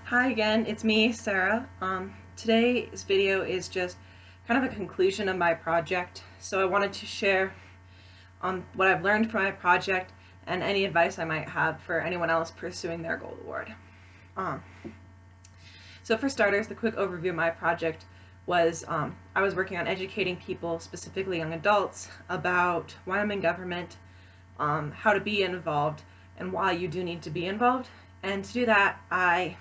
Hi again, it's me, Sarah. Today's video is just kind of a conclusion of my project. So I wanted to share what I've learned from my project and any advice I might have for anyone else pursuing their Gold Award. Um, so for starters, the quick overview of my project was I was working on educating people, specifically young adults, about Wyoming government, how to be involved, and why you do need to be involved. And to do that, I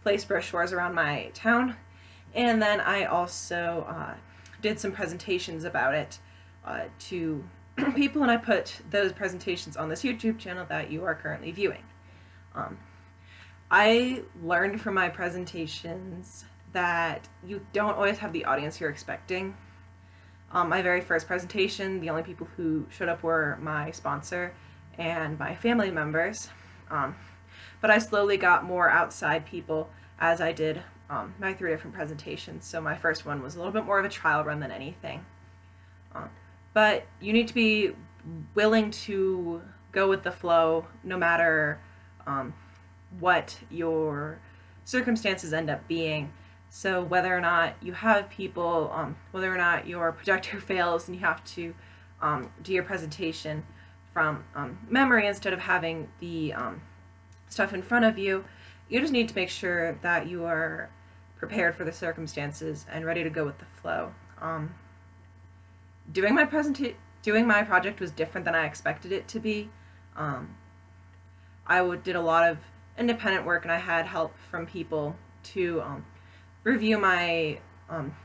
placed brochures around my town, and then I also did some presentations about it to people, and I put those presentations on this YouTube channel that you are currently viewing. I learned from my presentations that you don't always have the audience you're expecting. My very first presentation, the only people who showed up were my sponsor and my family members. But I slowly got more outside people as I did my 3 different presentations. So my first one was a little bit more of a trial run than anything. But you need to be willing to go with the flow no matter what your circumstances end up being. So whether or not you have people, whether or not your projector fails and you have to do your presentation from memory instead of having the stuff in front of you, you just need to make sure that you are prepared for the circumstances and ready to go with the flow. Doing my project was different than I expected it to be. I did a lot of independent work, and I had help from people to review my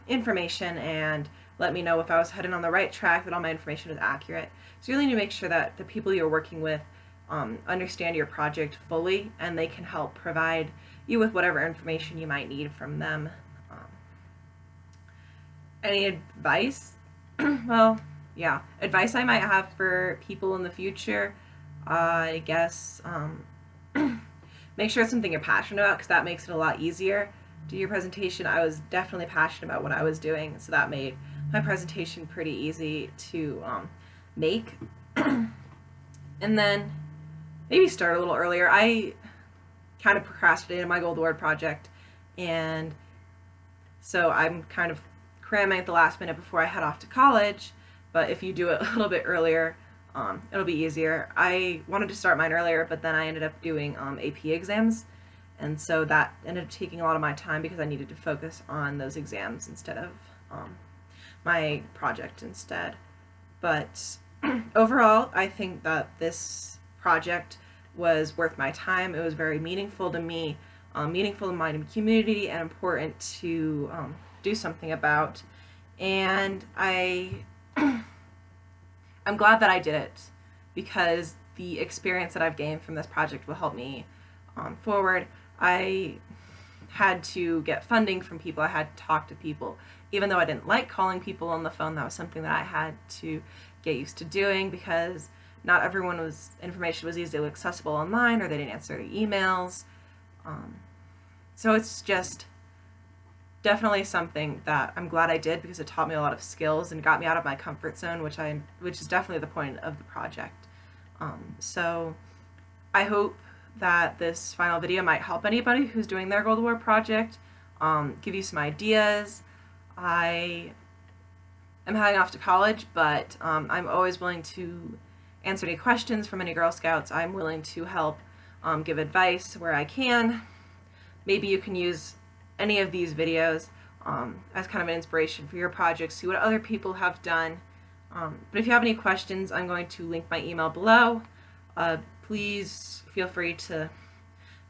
information and let me know if I was heading on the right track, that all my information is accurate. So you really need to make sure that the people you're working with understand your project fully, and they can help provide you with whatever information you might need from them. Any advice? Well, yeah, advice I might have for people in the future, I guess, make sure it's something you're passionate about, because that makes it a lot easier. Do your presentation. I was definitely passionate about what I was doing, so that made my presentation pretty easy to make. And then maybe start a little earlier. I kind of procrastinated my Gold Award project, and so I'm kind of cramming at the last minute before I head off to college. But if you do it a little bit earlier, it'll be easier. I wanted to start mine earlier, but then I ended up doing AP exams, and so that ended up taking a lot of my time because I needed to focus on those exams instead of my project instead. But overall, I think that this project was worth my time. It was very meaningful to me, meaningful in my community, and important to do something about. And I'm glad that I did it, because the experience that I've gained from this project will help me forward. I had to get funding from people. I had to talk to people. Even though I didn't like calling people on the phone, that was something that I had to get used to doing, because not everyone's information was easily accessible online, or they didn't answer emails. So it's just definitely something that I'm glad I did, because it taught me a lot of skills and got me out of my comfort zone, which is definitely the point of the project. So I hope that this final video might help anybody who's doing their Gold Award project, give you some ideas. I am heading off to college, but I'm always willing to answer any questions from any Girl Scouts. I'm willing to help give advice where I can. Maybe you can use any of these videos as kind of an inspiration for your project, see what other people have done. But if you have any questions, I'm going to link my email below. Please feel free to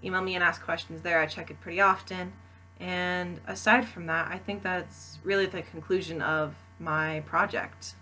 email me and ask questions there. I check it pretty often. And aside from that, I think that's really the conclusion of my project.